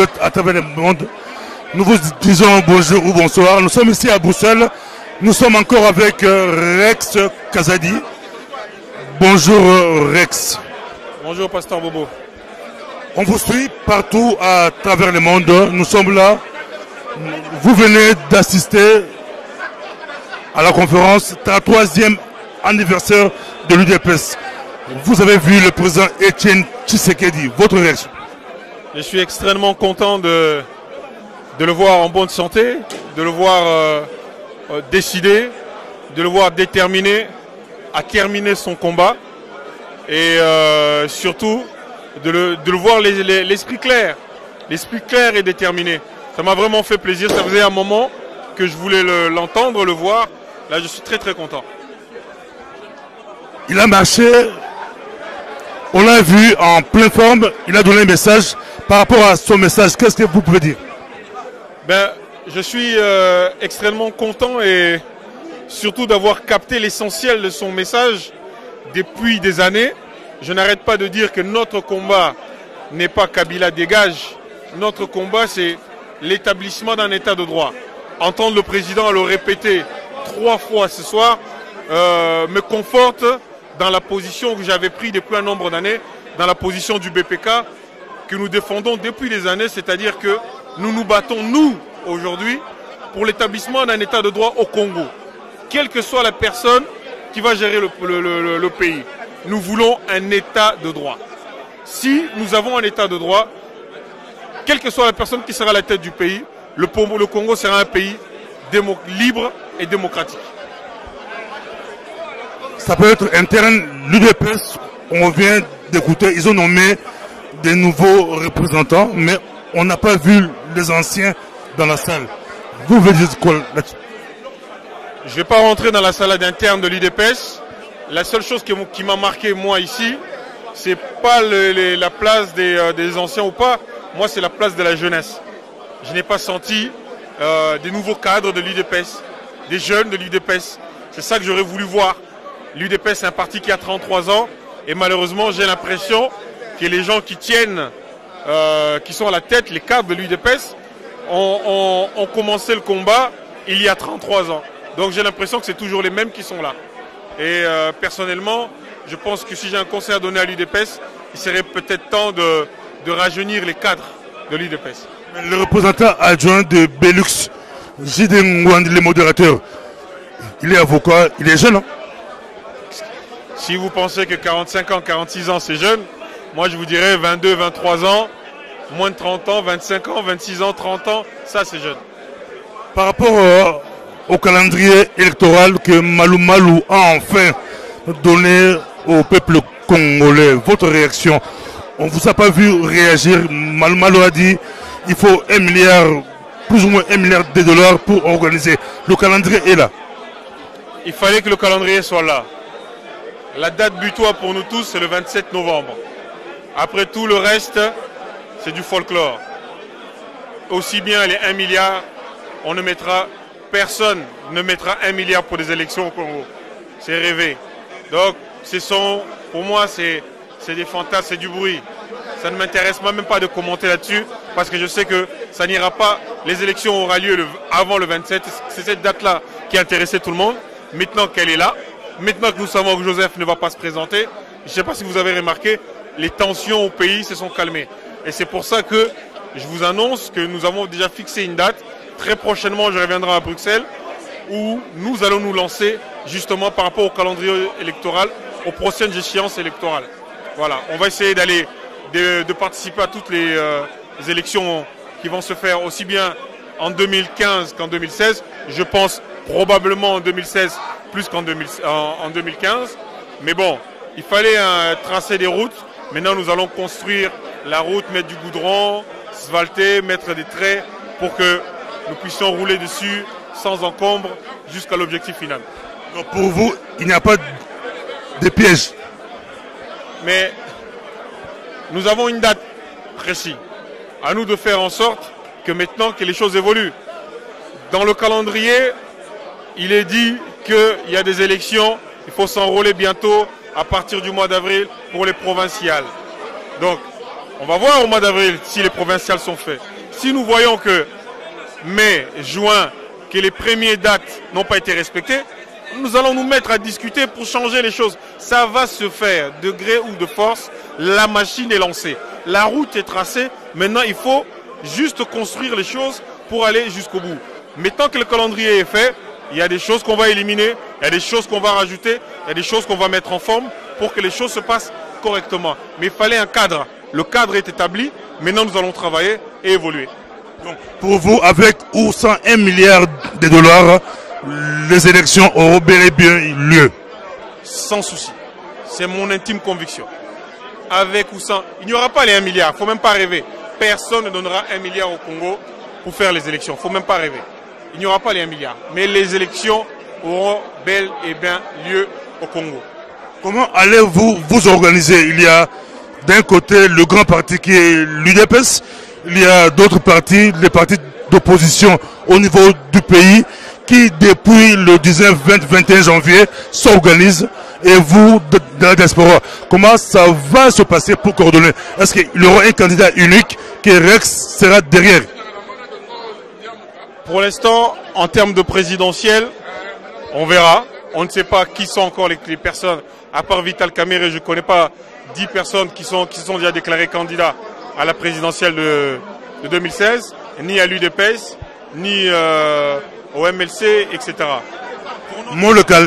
compatriotes à travers le monde, nous vous disons bonjour ou bonsoir. Nous sommes ici à Bruxelles. Nous sommes encore avec Rex Kazadi. Bonjour Rex. Bonjour Pasteur Bobo. On vous suit partout à travers le monde. Nous sommes là. Vous venez d'assister à la conférence 33e anniversaire de l'UDPS. Vous avez vu le président Etienne Tshisekedi. Votre réaction? Je suis extrêmement content de le voir en bonne santé, de le voir décidé, de le voir déterminé à terminer son combat et surtout de le voir l'esprit clair et déterminé. Ça m'a vraiment fait plaisir, ça faisait un moment que je voulais l'entendre, le voir. Là je suis très très content. Il a marché, on l'a vu en pleine forme, il a donné un message. Par rapport à son message, qu'est-ce que vous pouvez dire? Je suis extrêmement content et surtout d'avoir capté l'essentiel de son message depuis des années. Je n'arrête pas de dire que notre combat n'est pas Kabila dégage. Notre combat, c'est l'établissement d'un état de droit. Entendre le président le répéter 3 fois ce soir me conforte dans la position que j'avais prise depuis un nombre d'années, dans la position du BPK, que nous défendons depuis des années, c'est-à-dire que nous nous battons, nous, aujourd'hui, pour l'établissement d'un état de droit au Congo. Quelle que soit la personne qui va gérer le pays. Nous voulons un état de droit. Si nous avons un état de droit, quelle que soit la personne qui sera à la tête du pays, le Congo sera un pays libre et démocratique. Ça peut être interne, l'UDPS, on vient d'écouter, ils ont nommé des nouveaux représentants, mais on n'a pas vu les anciens dans la salle. Vous voulez dire quoi là-dessus? Je ne vais pas rentrer dans la salle interne de l'UDPS. La seule chose qui m'a marqué, moi, ici, c'est pas la place des anciens ou pas. Moi, c'est la place de la jeunesse. Je n'ai pas senti des nouveaux cadres de l'UDPS, des jeunes de l'UDPS. C'est ça que j'aurais voulu voir. L'UDPS, c'est un parti qui a 33 ans. Et malheureusement, j'ai l'impression que les gens qui tiennent, qui sont à la tête, les cadres de l'UDPS, ont commencé le combat il y a 33 ans. Donc j'ai l'impression que c'est toujours les mêmes qui sont là. Et personnellement, je pense que si j'ai un conseil à donner à l'UDPS, il serait peut-être temps de rajeunir les cadres de l'UDPS. Le représentant adjoint de Belux, J.D. Ngouandi, le modérateur, il est avocat, il est jeune, hein? Si vous pensez que 45 ans, 46 ans, c'est jeune, moi je vous dirais 22, 23 ans, moins de 30 ans, 25 ans, 26 ans, 30 ans, ça c'est jeune. Par rapport au calendrier électoral que Malou Malou a enfin donné au peuple congolais, votre réaction? On ne vous a pas vu réagir. Malou Malou a dit il faut 1 milliard, plus ou moins 1 milliard de dollars pour organiser. Le calendrier est là. Il fallait que le calendrier soit là. La date butoir pour nous tous, c'est le 27 novembre. Après tout le reste, c'est du folklore. Aussi bien les 1 milliard, personne ne mettra 1 milliard pour des élections au Congo. C'est rêvé. Donc, pour moi, c'est des fantasmes, c'est du bruit. Ça ne m'intéresse même pas de commenter là-dessus, parce que je sais que ça n'ira pas. Les élections auront lieu avant le 27. C'est cette date-là qui intéressait tout le monde. Maintenant qu'elle est là, maintenant que nous savons que Joseph ne va pas se présenter, je ne sais pas si vous avez remarqué, les tensions au pays se sont calmées. Et c'est pour ça que je vous annonce que nous avons déjà fixé une date. Très prochainement, je reviendrai à Bruxelles, où nous allons nous lancer justement par rapport au calendrier électoral, aux prochaines échéances électorales. Voilà, on va essayer de participer à toutes les élections qui vont se faire aussi bien en 2015 qu'en 2016. Je pense probablement en 2016 plus qu'en 2015. Mais bon, il fallait tracer des routes. Maintenant, nous allons construire la route, mettre du goudron, asphalter, mettre des traits pour que nous puissions rouler dessus sans encombre jusqu'à l'objectif final. Donc pour vous, il n'y a pas de piège? Mais nous avons une date précise. À nous de faire en sorte que maintenant que les choses évoluent. Dans le calendrier, il est dit qu'il y a des élections, il faut s'enrôler bientôt à partir du mois d'avril pour les provinciales. Donc, On va voir au mois d'avril si les provinciales sont faites. Si nous voyons que mai, juin, que les premières dates n'ont pas été respectées, nous allons nous mettre à discuter pour changer les choses. Ça va se faire, de gré ou de force. La machine est lancée. La route est tracée. Maintenant, il faut juste construire les choses pour aller jusqu'au bout. Mais tant que le calendrier est fait, il y a des choses qu'on va éliminer, il y a des choses qu'on va rajouter, il y a des choses qu'on va mettre en forme pour que les choses se passent correctement. Mais il fallait un cadre. Le cadre est établi. Maintenant, nous allons travailler et évoluer. Donc, pour vous, avec ou sans 1 milliard de dollars, les élections auront bel et bien lieu? Sans souci. C'est mon intime conviction. Avec ou sans, il n'y aura pas les 1 milliard. Il ne faut même pas rêver. Personne ne donnera 1 milliard au Congo pour faire les élections. Il ne faut même pas rêver. Il n'y aura pas les 1 milliard. Mais les élections auront bel et bien lieu au Congo. Comment allez-vous vous organiser? Il y a d'un côté le grand parti qui est l'UDPS, il y a d'autres partis, les partis d'opposition au niveau du pays, qui depuis le 19, 20, 21 janvier s'organisent. Et vous, de la diaspora, comment ça va se passer pour coordonner? Est-ce qu'il y aura un candidat unique que Rex sera derrière? Pour l'instant, en termes de présidentiel, on verra. On ne sait pas qui sont encore les personnes. À part Vital Kamerhe, je ne connais pas 10 personnes qui sont déjà déclarées candidats à la présidentielle de 2016, ni à l'UDPS, ni au MLC, etc. Moleka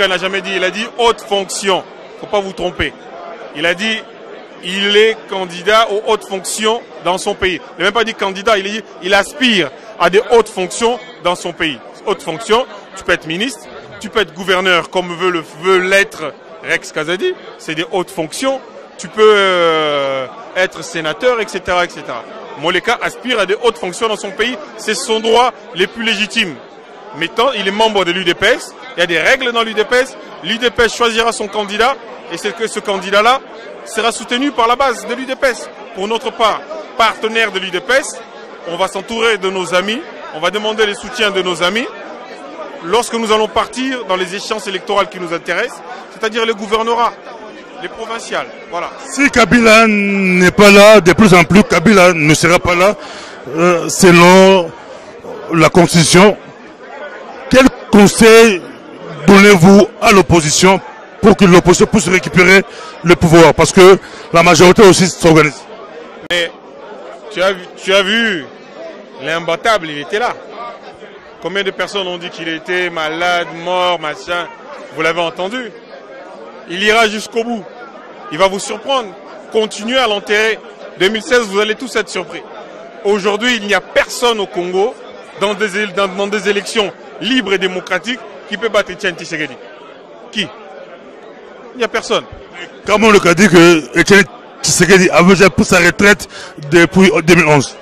n'a jamais dit, il a dit haute fonction. Il ne faut pas vous tromper. Il a dit il est candidat aux hautes fonctions dans son pays. Il n'a même pas dit candidat, il a dit il aspire à des hautes fonctions dans son pays. Hautes fonctions, tu peux être ministre, tu peux être gouverneur comme veut l'être Rex Kazadi, c'est des hautes fonctions. Tu peux être sénateur, etc., etc. Moleka aspire à des hautes fonctions dans son pays. C'est son droit les plus légitimes. Mais tant il est membre de l'UDPS, il y a des règles dans l'UDPS. L'UDPS choisira son candidat et c'est que ce candidat-là sera soutenu par la base de l'UDPS. Pour notre part, partenaire de l'UDPS, on va s'entourer de nos amis, on va demander le soutien de nos amis lorsque nous allons partir dans les échéances électorales qui nous intéressent, c'est-à-dire les gouvernorats, les provinciales. Voilà. Si Kabila n'est pas là, de plus en plus, Kabila ne sera pas là, selon la Constitution. Quel conseil donnez-vous à l'opposition pour que l'opposition puisse récupérer le pouvoir? Parce que la majorité aussi s'organise. Mais tu as vu l'imbattable, il était là. Combien de personnes ont dit qu'il était malade, mort, machin? Vous l'avez entendu. Il ira jusqu'au bout. Il va vous surprendre. Continuez à l'enterrer. 2016, vous allez tous être surpris. Aujourd'hui, il n'y a personne au Congo dans des élections libres et démocratiques qui peut battre Etienne Tshisekedi. Qui? Il n'y a personne. Comment le cas dit que Etienne Tshisekedi avait déjà pris sa retraite depuis 2011?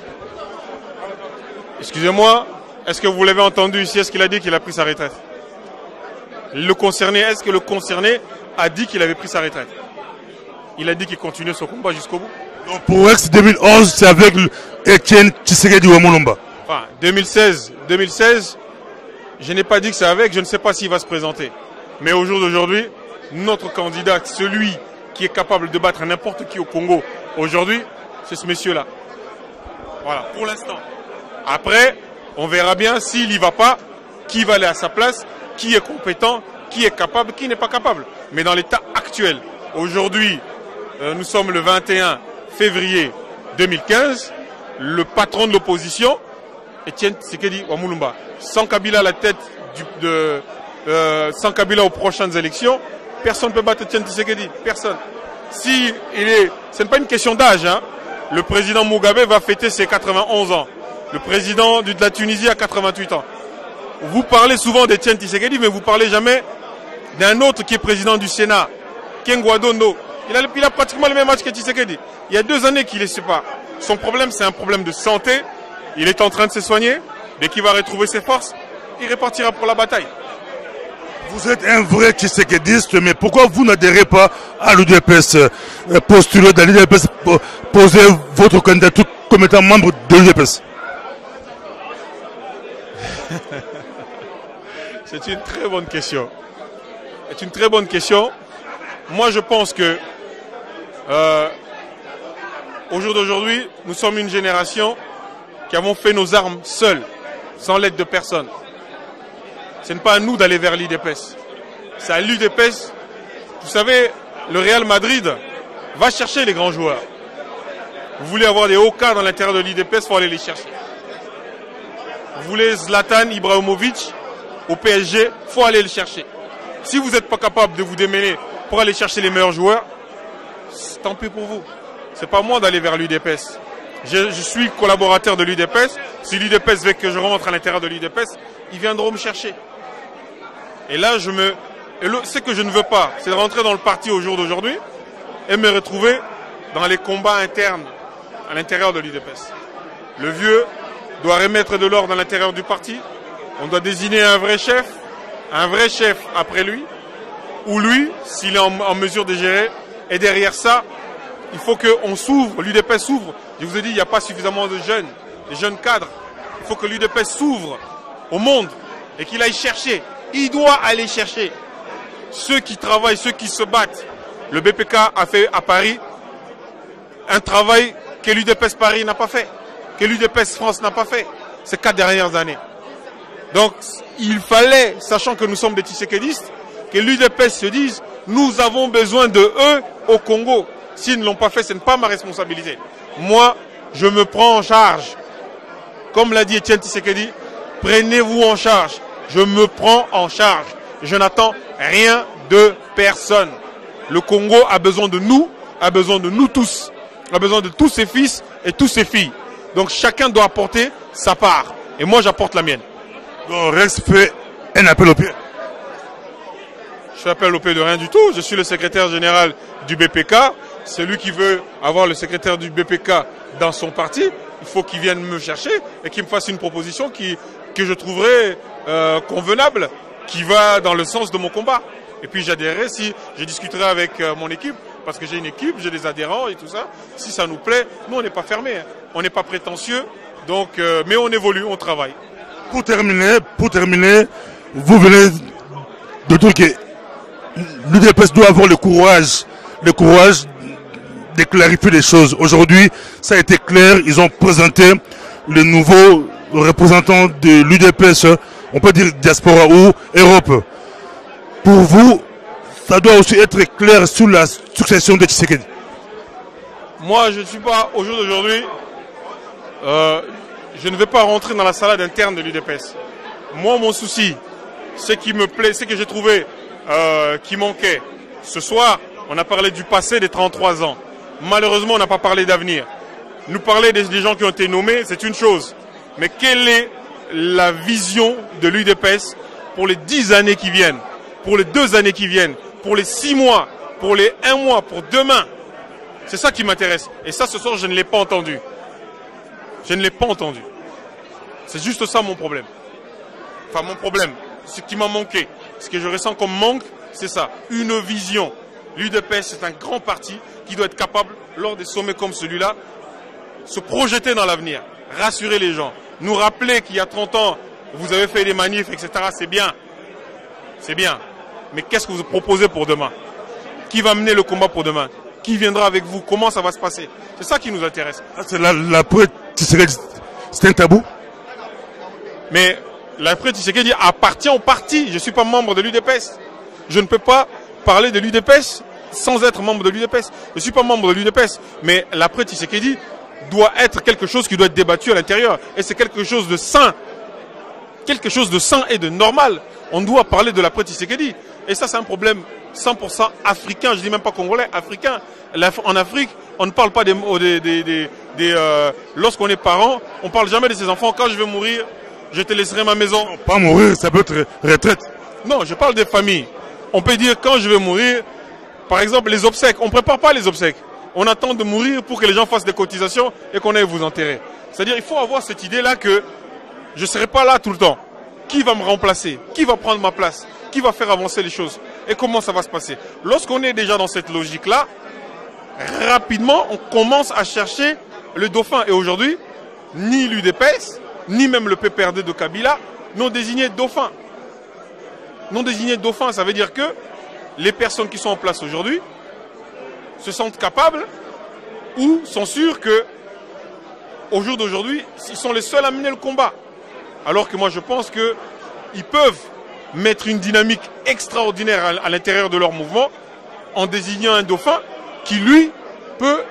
Excusez-moi, est-ce que vous l'avez entendu ici? Est-ce qu'il a dit qu'il a pris sa retraite? Le concerné, est-ce que le concerné a dit qu'il avait pris sa retraite? Il a dit qu'il continuait son combat jusqu'au bout. Donc pour Rex 2011, c'est avec Etienne Tshisekedi ou Mulumba? Enfin, 2016, je n'ai pas dit que c'est avec, je ne sais pas s'il va se présenter. Mais au jour d'aujourd'hui, notre candidat, celui qui est capable de battre n'importe qui au Congo, aujourd'hui, c'est ce monsieur-là. Voilà, pour l'instant. Après, on verra bien s'il n'y va pas, qui va aller à sa place, qui est compétent, qui est capable, qui n'est pas capable. Mais dans l'état actuel, aujourd'hui, nous sommes le 21 février 2015, le patron de l'opposition, Etienne Tshisekedi Wamulumba, sans Kabila à la tête, sans Kabila aux prochaines élections, personne ne peut battre Etienne Tshisekedi, personne. Si ce n'est pas une question d'âge, hein. Le président Mugabe va fêter ses 91 ans. Le président de la Tunisie a 88 ans. Vous parlez souvent d'Etienne Tshisekedi, mais vous ne parlez jamais d'un autre qui est président du Sénat, Kengwa Dondo. Il a pratiquement le même âge que Tshisekedi. Il y a 2 années qu'il est séparé. Son problème, c'est un problème de santé. Il est en train de se soigner. Dès qu'il va retrouver ses forces, il repartira pour la bataille. Vous êtes un vrai Tshisekediste, mais pourquoi vous n'adhérez pas à l'UDPS? Postulez dans l'UDPS, posez votre candidature comme étant membre de l'UDPS. C'est une très bonne question. C'est une très bonne question. Moi, je pense que Au jour d'aujourd'hui, nous sommes une génération qui avons fait nos armes seuls, sans l'aide de personne. Ce n'est pas à nous d'aller vers l'UDPS. C'est à l'UDPS. Vous savez, le Real Madrid va chercher les grands joueurs. Vous voulez avoir des hauts cas dans l'intérieur de l'UDPS, il faut aller les chercher. Vous voulez Zlatan Ibrahimovic au PSG, il faut aller le chercher. Si vous n'êtes pas capable de vous démêler pour aller chercher les meilleurs joueurs, tant pis pour vous. Ce n'est pas moi d'aller vers l'UDPS. Je suis collaborateur de l'UDPS. Si l'UDPS veut que je rentre à l'intérieur de l'UDPS, ils viendront me chercher. Et là, ce que je ne veux pas, c'est de rentrer dans le parti au jour d'aujourd'hui et me retrouver dans les combats internes à l'intérieur de l'UDPS. Le vieux doit remettre de l'ordre à l'intérieur du parti. On doit désigner un vrai chef après lui, ou lui, s'il est en mesure de gérer. Et derrière ça, il faut qu'on s'ouvre, l'UDPS s'ouvre. Je vous ai dit, il n'y a pas suffisamment de jeunes cadres. Il faut que l'UDPS s'ouvre au monde et qu'il aille chercher. Il doit aller chercher ceux qui travaillent, ceux qui se battent. Le BPK a fait à Paris un travail que l'UDPS Paris n'a pas fait, que l'UDPS France n'a pas fait ces 4 dernières années. Donc, il fallait, sachant que nous sommes des Tshisekedistes, que l'UDPS se dise, nous avons besoin de eux au Congo. S'ils ne l'ont pas fait, ce n'est pas ma responsabilité. Moi, je me prends en charge. Comme l'a dit Etienne Tshisekedi, prenez-vous en charge. Je me prends en charge. Je n'attends rien de personne. Le Congo a besoin de nous tous. A besoin de tous ses fils et tous ses filles. Donc chacun doit apporter sa part. Et moi, j'apporte la mienne. Donc Rex fait un appel au pied. Je fais appel au pied de rien du tout. Je suis le secrétaire général du BPK. Celui qui veut avoir le secrétaire du BPK dans son parti, il faut qu'il vienne me chercher et qu'il me fasse une proposition que je trouverai convenable, qui va dans le sens de mon combat. Et puis j'adhérerai si je discuterai avec mon équipe, parce que j'ai une équipe, j'ai des adhérents et tout ça. Si ça nous plaît, nous on n'est pas fermés, hein. On n'est pas prétentieux, donc, mais on évolue, on travaille. Pour terminer, vous venez de dire que l'UDPS doit avoir le courage de clarifier les choses. Aujourd'hui, ça a été clair, ils ont présenté le nouveau représentant de l'UDPS, on peut dire diaspora ou Europe. Pour vous, ça doit aussi être clair sur la succession de Tshisekedi. Moi, je ne suis pas, au jour d'aujourd'hui, je ne vais pas rentrer dans la salade interne de l'UDPS. Moi, mon souci, ce qui me plaît, ce que j'ai trouvé qui manquait. Ce soir, on a parlé du passé des 33 ans. Malheureusement, on n'a pas parlé d'avenir. Nous parler des gens qui ont été nommés, c'est une chose. Mais quelle est la vision de l'UDPS pour les 10 années qui viennent, pour les 2 années qui viennent, pour les 6 mois, pour les 1 mois, pour demain? C'est ça qui m'intéresse. Et ça, ce soir, je ne l'ai pas entendu. Je ne l'ai pas entendu. C'est juste ça mon problème. Enfin, mon problème, ce qui m'a manqué, ce que je ressens comme manque, c'est ça, une vision. L'UDPS, c'est un grand parti qui doit être capable, lors des sommets comme celui-là, se projeter dans l'avenir, rassurer les gens, nous rappeler qu'il y a 30 ans, vous avez fait des manifs, etc. C'est bien. C'est bien. Mais qu'est-ce que vous proposez pour demain? Qui va mener le combat pour demain? Qui viendra avec vous? Comment ça va se passer? C'est ça qui nous intéresse. C'est c'est un tabou? Mais l'après Tshisekedi appartient au parti. Je ne suis pas membre de l'UDPS. Je ne peux pas parler de l'UDPS sans être membre de l'UDPS. Je ne suis pas membre de l'UDPS. Mais l'après Tshisekedi doit être quelque chose qui doit être débattu à l'intérieur. Et c'est quelque chose de sain. Quelque chose de sain et de normal. On doit parler de l'après Tshisekedi. Et ça, c'est un problème 100% africain. Je ne dis même pas congolais, africain. En Afrique, on ne parle pas lorsqu'on est parent, on ne parle jamais de ses enfants. Quand je vais mourir, je te laisserai ma maison. Non, pas mourir, ça peut être retraite. Non, je parle des familles. On peut dire quand je vais mourir, par exemple les obsèques. On ne prépare pas les obsèques. On attend de mourir pour que les gens fassent des cotisations et qu'on aille vous enterrer. C'est-à-dire il faut avoir cette idée-là que je ne serai pas là tout le temps. Qui va me remplacer? Qui va prendre ma place? Qui va faire avancer les choses? Et comment ça va se passer? Lorsqu'on est déjà dans cette logique-là, rapidement, on commence à chercher le dauphin. Et aujourd'hui, ni l'UDPS, ni même le PPRD de Kabila n'ont désigné dauphin. Non désigné dauphin, ça veut dire que les personnes qui sont en place aujourd'hui se sentent capables ou sont sûrs que, au jour d'aujourd'hui, ils sont les seuls à mener le combat. Alors que moi, je pense qu'ils peuvent mettre une dynamique extraordinaire à l'intérieur de leur mouvement en désignant un dauphin qui, lui, peut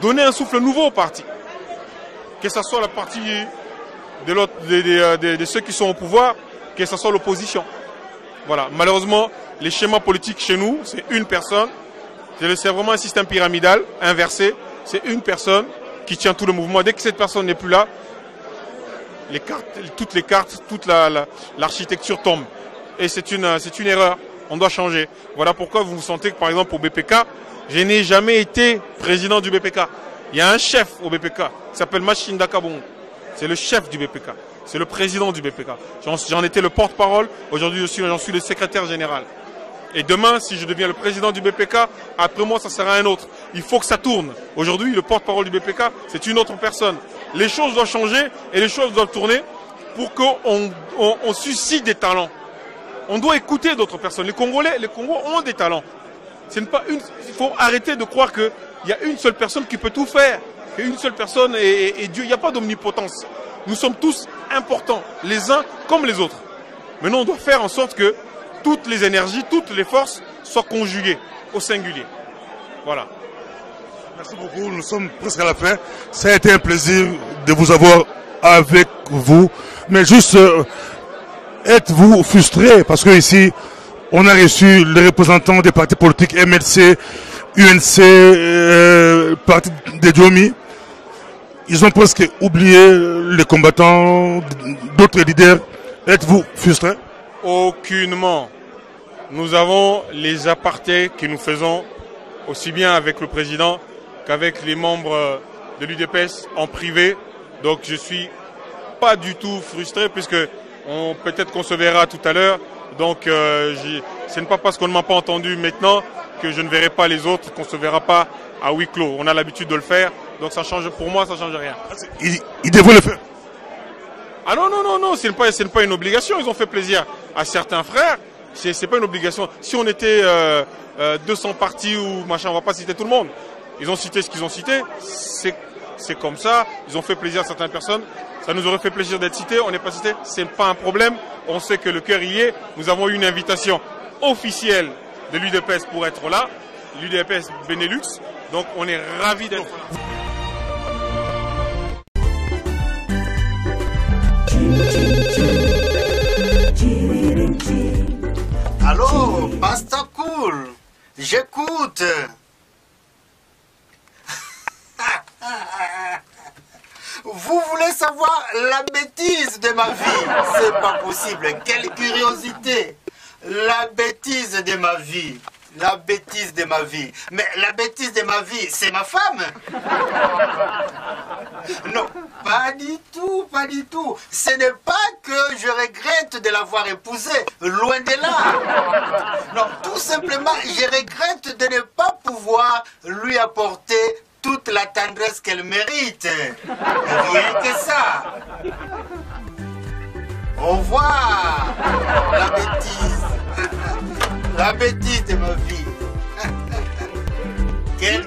donner un souffle nouveau au parti. Que ce soit la partie de ceux qui sont au pouvoir, que ce soit l'opposition. Voilà. Malheureusement, les schémas politiques chez nous, c'est une personne. C'est vraiment un système pyramidal, inversé. C'est une personne qui tient tout le mouvement. Dès que cette personne n'est plus là, toutes les cartes, toute l'architecture tombe. Et c'est une erreur. On doit changer. Voilà pourquoi vous vous sentez que, par exemple, au BPK, je n'ai jamais été président du BPK. Il y a un chef au BPK qui s'appelle Machinda Kabong. C'est le chef du BPK. C'est le président du BPK. J'en étais le porte-parole. Aujourd'hui, j'en suis le secrétaire général. Et demain, si je deviens le président du BPK, après moi, ça sera un autre. Il faut que ça tourne. Aujourd'hui, le porte-parole du BPK, c'est une autre personne. Les choses doivent changer et les choses doivent tourner pour qu'on suscite des talents. On doit écouter d'autres personnes. Les Congos ont des talents. Il faut arrêter de croire qu'il y a une seule personne qui peut tout faire. Qu'une seule personne est Dieu. Il n'y a pas d'omnipotence. Nous sommes tous importants, les uns comme les autres. Maintenant, on doit faire en sorte que toutes les énergies, toutes les forces soient conjuguées au singulier. Voilà. Merci beaucoup. Nous sommes presque à la fin. Ça a été un plaisir de vous avoir avec vous. Mais juste, êtes-vous frustré? Parce que ici, on a reçu les représentants des partis politiques MLC, UNC, parti des Diomi. Ils ont presque oublié les combattants, d'autres leaders. Êtes-vous frustré? Aucunement. Nous avons les apartés que nous faisons aussi bien avec le président qu'avec les membres de l'UDPS en privé. Donc je suis pas du tout frustré puisque peut-être qu'on se verra tout à l'heure. Donc ce n'est pas parce qu'on ne m'a pas entendu maintenant que je ne verrai pas les autres, qu'on ne se verra pas à huis clos. On a l'habitude de le faire. Donc ça change, pour moi, ça ne change rien. Ils devraient le faire. Ah non, ce n'est pas une obligation. Ils ont fait plaisir à certains frères. C'est pas une obligation. Si on était 200 partis ou machin, on va pas citer tout le monde. Ils ont cité ce qu'ils ont cité. C'est comme ça. Ils ont fait plaisir à certaines personnes. Ça nous aurait fait plaisir d'être cités. On n'est pas cités. C'est pas un problème. On sait que le cœur y est. Nous avons eu une invitation officielle de l'UDPS pour être là. L'UDPS Benelux. Donc on est ravis d'être là. Allô, Pasta Cool, j'écoute. Vous voulez savoir la bêtise de ma vie? C'est pas possible, quelle curiosité. La bêtise de ma vie. La bêtise de ma vie. Mais la bêtise de ma vie, c'est ma femme? Non, pas du tout, pas du tout. Ce n'est pas que je regrette de l'avoir épousée, loin de là. Non, tout simplement, je regrette de ne pas pouvoir lui apporter toute la tendresse qu'elle mérite. Rien que ça. Au revoir, la bêtise. La bêtise de ma vie. Quelle